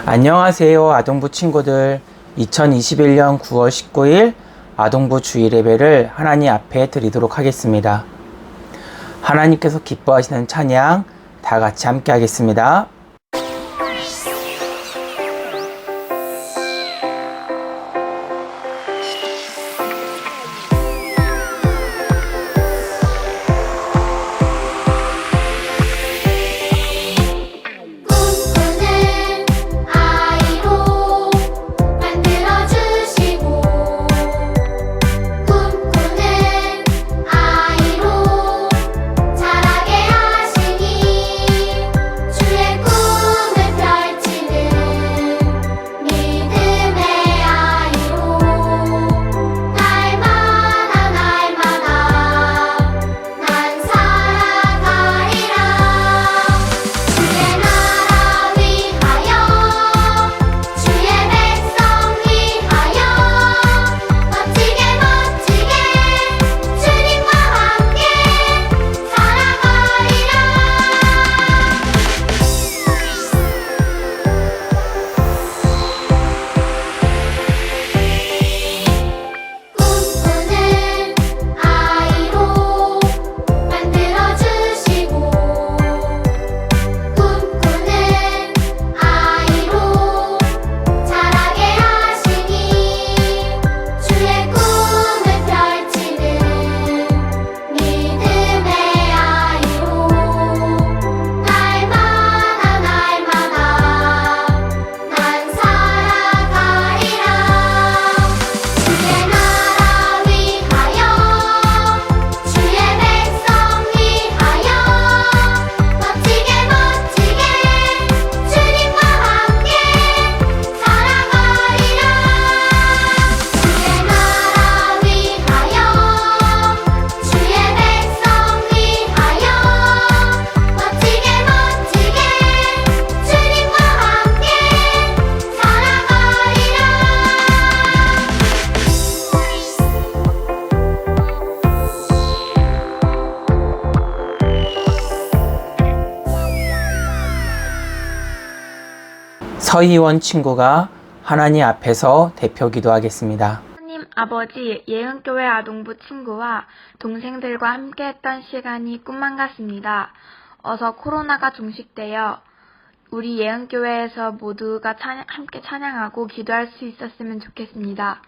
안녕하세요 아동부 친구들. 2021년 9월 19일 아동부 주일 예배를 하나님 앞에 드리도록 하겠습니다. 하나님께서 기뻐하시는 찬양 다 같이 함께 하겠습니다. 서희원 친구가 하나님 앞에서 대표 기도하겠습니다. 하나님 아버지, 예은교회 아동부 친구와 동생들과 함께했던 시간이 꿈만 같습니다. 어서 코로나가 종식되어 우리 예은교회에서 모두가 함께 찬양하고 기도할 수 있었으면 좋겠습니다.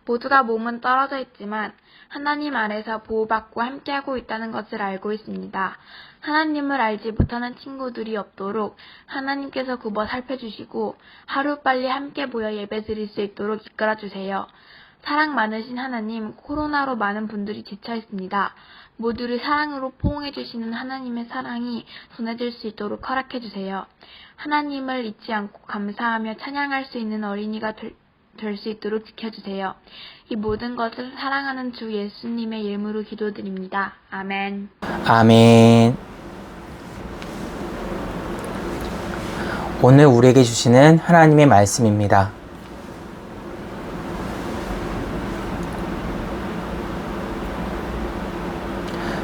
모두가 몸은 떨어져 있지만 하나님 아래서 보호받고 함께하고 있다는 것을 알고 있습니다. 하나님을 알지 못하는 친구들이 없도록 하나님께서 굽어 살펴주시고 하루빨리 함께 모여 예배드릴 수 있도록 이끌어주세요. 사랑 많으신 하나님, 코로나로 많은 분들이 지쳐 있습니다. 모두를 사랑으로 포옹해주시는 하나님의 사랑이 전해질 수 있도록 허락해주세요. 하나님을 잊지 않고 감사하며 찬양할 수 있는 어린이가 될 수 있도록 지켜주세요. 이 모든 것을 사랑하는 주 예수님의 이름으로 기도드립니다. 아멘. 아멘. 오늘 우리에게 주시는 하나님의 말씀입니다.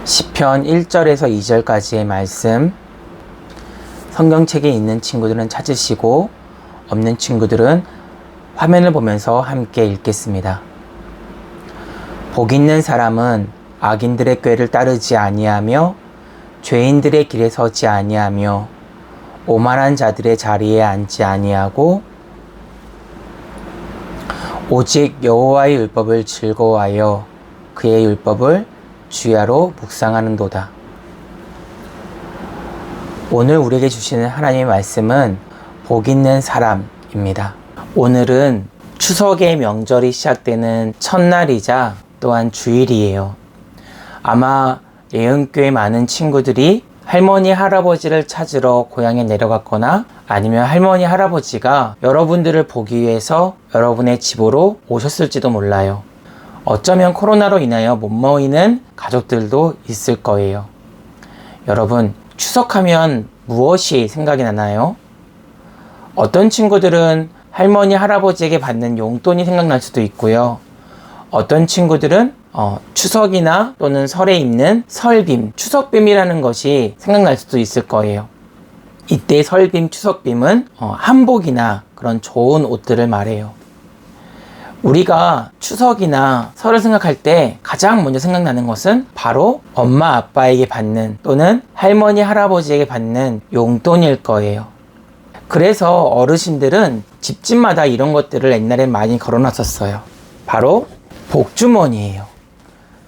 시편 1절에서 2절까지의 말씀, 성경책에 있는 친구들은 찾으시고 없는 친구들은 화면을 보면서 함께 읽겠습니다. 복 있는 사람은 악인들의 꾀를 따르지 아니하며 죄인들의 길에 서지 아니하며 오만한 자들의 자리에 앉지 아니하고 오직 여호와의 율법을 즐거워하여 그의 율법을 주야로 묵상하는도다. 오늘 우리에게 주시는 하나님의 말씀은 복 있는 사람입니다. 오늘은 추석의 명절이 시작되는 첫날이자 또한 주일이에요. 아마 예은교회 많은 친구들이 할머니 할아버지를 찾으러 고향에 내려갔거나 아니면 할머니 할아버지가 여러분들을 보기 위해서 여러분의 집으로 오셨을지도 몰라요. 어쩌면 코로나로 인하여 못 모이는 가족들도 있을 거예요. 여러분, 추석하면 무엇이 생각이 나나요? 어떤 친구들은 할머니, 할아버지에게 받는 용돈이 생각날 수도 있고요. 어떤 친구들은 추석이나 또는 설에 입는 설빔, 추석빔이라는 것이 생각날 수도 있을 거예요. 이때 설빔, 추석빔은 한복이나 그런 좋은 옷들을 말해요. 우리가 추석이나 설을 생각할 때 가장 먼저 생각나는 것은 바로 엄마 아빠에게 받는 또는 할머니 할아버지에게 받는 용돈일 거예요. 그래서 어르신들은 집집마다 이런 것들을 옛날에 많이 걸어놨었어요. 바로 복주머니예요.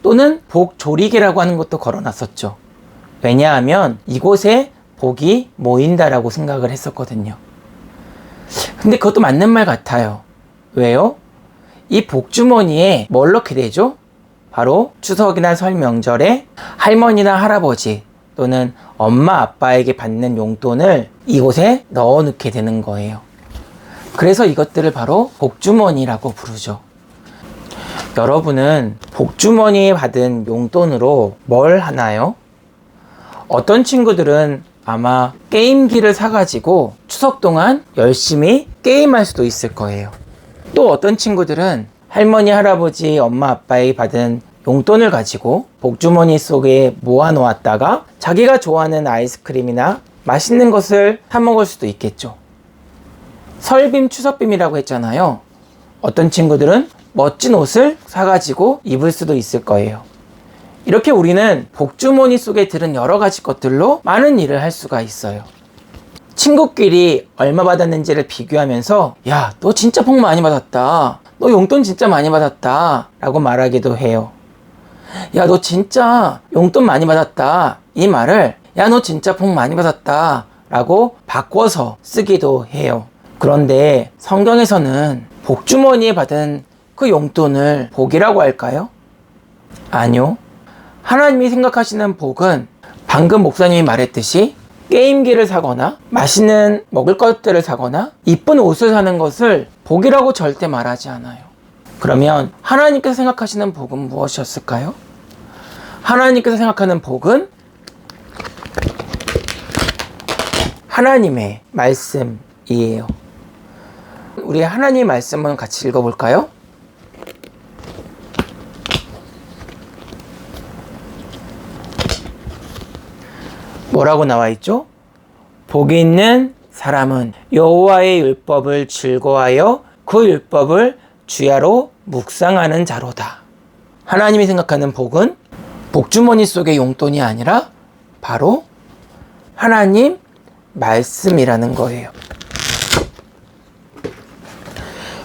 또는 복조리개라고 하는 것도 걸어놨었죠. 왜냐하면 이곳에 복이 모인다라고 생각을 했었거든요. 근데 그것도 맞는 말 같아요. 왜요? 이 복주머니에 뭘 넣게 되죠? 바로 추석이나 설 명절에 할머니나 할아버지 또는 엄마 아빠에게 받는 용돈을 이곳에 넣어 놓게 되는 거예요. 그래서 이것들을 바로 복주머니라고 부르죠. 여러분은 복주머니에 받은 용돈으로 뭘 하나요? 어떤 친구들은 아마 게임기를 사가지고 추석 동안 열심히 게임할 수도 있을 거예요. 또 어떤 친구들은 할머니, 할아버지, 엄마, 아빠에게 받은 용돈을 가지고 복주머니 속에 모아 놓았다가 자기가 좋아하는 아이스크림이나 맛있는 것을 사 먹을 수도 있겠죠. 설빔, 추석빔이라고 했잖아요. 어떤 친구들은 멋진 옷을 사가지고 입을 수도 있을 거예요. 이렇게 우리는 복주머니 속에 들은 여러 가지 것들로 많은 일을 할 수가 있어요. 친구끼리 얼마 받았는지를 비교하면서 야, 너 진짜 복 많이 받았다. 너 용돈 진짜 많이 받았다. 라고 말하기도 해요. 야, 너 진짜 용돈 많이 받았다. 이 말을 야, 너 진짜 복 많이 받았다. 라고 바꿔서 쓰기도 해요. 그런데 성경에서는 복주머니에 받은 그 용돈을 복이라고 할까요? 아니요. 하나님이 생각하시는 복은 방금 목사님이 말했듯이 게임기를 사거나 맛있는 먹을 것들을 사거나 이쁜 옷을 사는 것을 복이라고 절대 말하지 않아요. 그러면 하나님께서 생각하시는 복은 무엇이었을까요? 하나님께서 생각하는 복은 하나님의 말씀이에요. 우리 하나님의 말씀을 같이 읽어볼까요? 뭐라고 나와 있죠? 복이 있는 사람은 여호와의 율법을 즐거워하여 그 율법을 주야로 묵상하는 자로다. 하나님이 생각하는 복은 복주머니 속의 용돈이 아니라 바로 하나님 말씀이라는 거예요.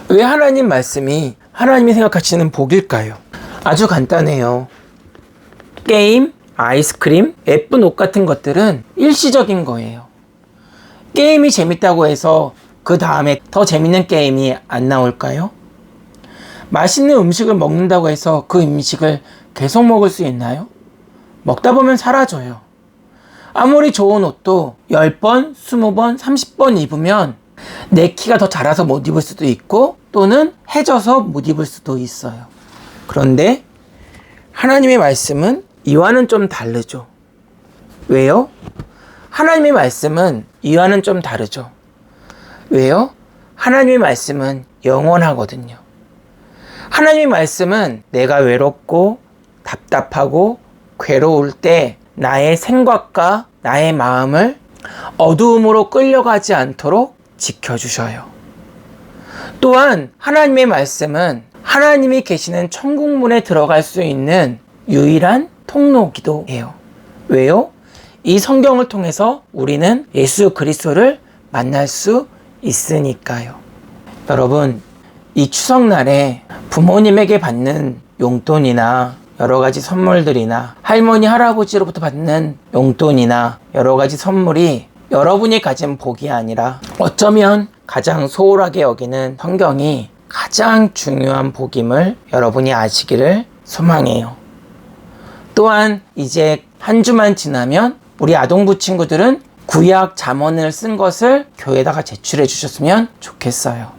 왜 하나님 말씀이 하나님이 생각하시는 복일까요? 아주 간단해요. 게임, 아이스크림, 예쁜 옷 같은 것들은 일시적인 거예요. 게임이 재밌다고 해서 그 다음에 더 재밌는 게임이 안 나올까요? 맛있는 음식을 먹는다고 해서 그 음식을 계속 먹을 수 있나요? 먹다 보면 사라져요. 아무리 좋은 옷도 10번, 20번, 30번 입으면 내 키가 더 자라서 못 입을 수도 있고 또는 해져서 못 입을 수도 있어요. 그런데 하나님의 말씀은 이와는 좀 다르죠. 왜요? 하나님의 말씀은 이와는 좀 다르죠. 왜요? 하나님의 말씀은 영원하거든요. 하나님의 말씀은 내가 외롭고 답답하고 괴로울 때 나의 생각과 나의 마음을 어두움으로 끌려가지 않도록 지켜주셔요. 또한 하나님의 말씀은 하나님이 계시는 천국문에 들어갈 수 있는 유일한 통로기도 해요. 왜요? 이 성경을 통해서 우리는 예수 그리스도를 만날 수 있으니까요. 여러분, 이 추석날에 부모님에게 받는 용돈이나 여러 가지 선물들이나 할머니, 할아버지로부터 받는 용돈이나 여러 가지 선물이 여러분이 가진 복이 아니라 어쩌면 가장 소홀하게 여기는 성경이 가장 중요한 복임을 여러분이 아시기를 소망해요. 또한 이제 한 주만 지나면 우리 아동부 친구들은 구약 잠언을 쓴 것을 교회에다가 제출해 주셨으면 좋겠어요.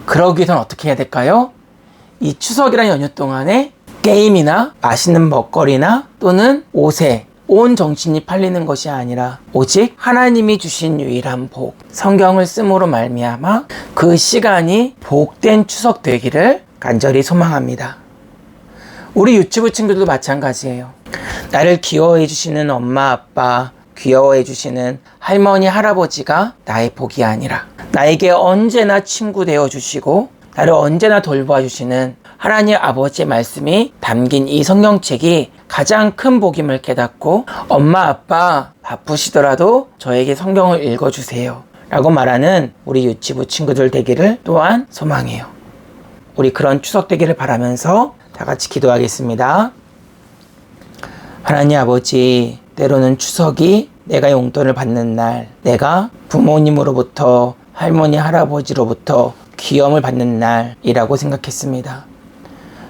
그러기 위해서는 어떻게 해야 될까요? 이 추석이라는 연휴 동안에 게임이나 맛있는 먹거리나 또는 옷에 온 정신이 팔리는 것이 아니라 오직 하나님이 주신 유일한 복, 성경을 씀으로 말미암아 그 시간이 복된 추석 되기를 간절히 소망합니다. 우리 유치부 친구들도 마찬가지예요. 나를 귀여워해 주시는 엄마, 아빠, 귀여워해 주시는 할머니, 할아버지가 나의 복이 아니라 나에게 언제나 친구 되어 주시고 나를 언제나 돌봐 주시는 하나님 아버지의 말씀이 담긴 이 성경책이 가장 큰 복임을 깨닫고 엄마, 아빠 바쁘시더라도 저에게 성경을 읽어주세요 라고 말하는 우리 유치부 친구들 되기를 또한 소망해요. 우리 그런 추석 되기를 바라면서 다 같이 기도하겠습니다. 하나님 아버지, 때로는 추석이 내가 용돈을 받는 날, 내가 부모님으로부터 할머니, 할아버지로부터 귀염을 받는 날이라고 생각했습니다.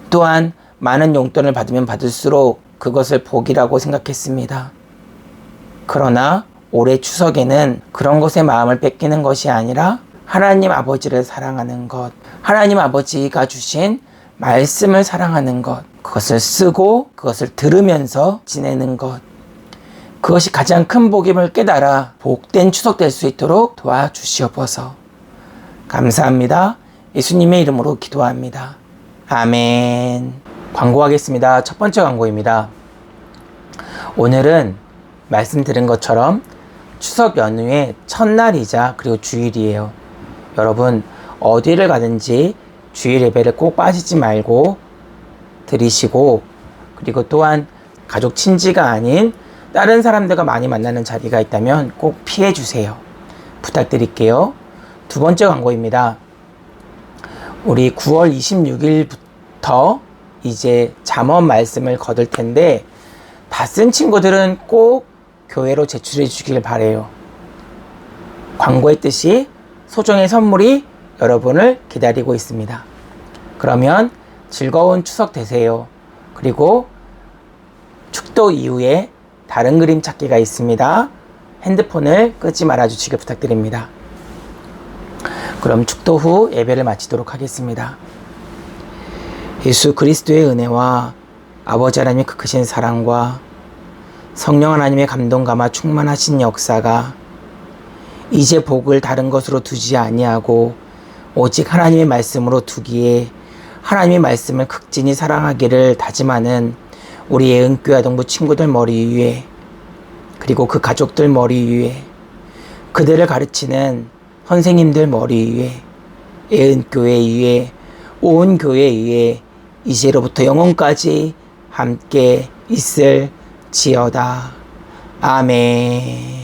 또한 많은 용돈을 받으면 받을수록 그것을 복이라고 생각했습니다. 그러나 올해 추석에는 그런 것에 마음을 뺏기는 것이 아니라 하나님 아버지를 사랑하는 것, 하나님 아버지가 주신 말씀을 사랑하는 것, 그것을 쓰고 그것을 들으면서 지내는 것, 그것이 가장 큰 복임을 깨달아 복된 추석 될 수 있도록 도와주시옵소서. 감사합니다. 예수님의 이름으로 기도합니다. 아멘. 광고하겠습니다. 첫 번째 광고입니다. 오늘은 말씀드린 것처럼 추석 연휴의 첫날이자 그리고 주일이에요. 여러분 어디를 가든지 주일 예배를 꼭 빠지지 말고 드리시고, 그리고 또한 가족 친지가 아닌 다른 사람들과 많이 만나는 자리가 있다면 꼭 피해 주세요. 부탁드릴게요. 두 번째 광고입니다. 우리 9월 26일부터 이제 잠언 말씀을 거둘 텐데 다 쓴 친구들은 꼭 교회로 제출해 주길 바래요. 광고했듯이 소정의 선물이 여러분을 기다리고 있습니다. 그러면 즐거운 추석 되세요. 그리고 축도 이후에 다른 그림 찾기가 있습니다. 핸드폰을 끄지 말아 주시길 부탁드립니다. 그럼 축도 후 예배를 마치도록 하겠습니다. 예수 그리스도의 은혜와 아버지 하나님의 그 크신 사랑과 성령 하나님의 감동감화 충만하신 역사가 이제 복을 다른 것으로 두지 아니하고 오직 하나님의 말씀으로 두기에 하나님의 말씀을 극진히 사랑하기를 다짐하는 우리 예은교회 아동부 친구들 머리 위에, 그리고 그 가족들 머리 위에, 그들을 가르치는 선생님들 머리 위에, 예은교회 위에, 온 교회 위에 이제로부터 영원까지 함께 있을지어다. 아멘.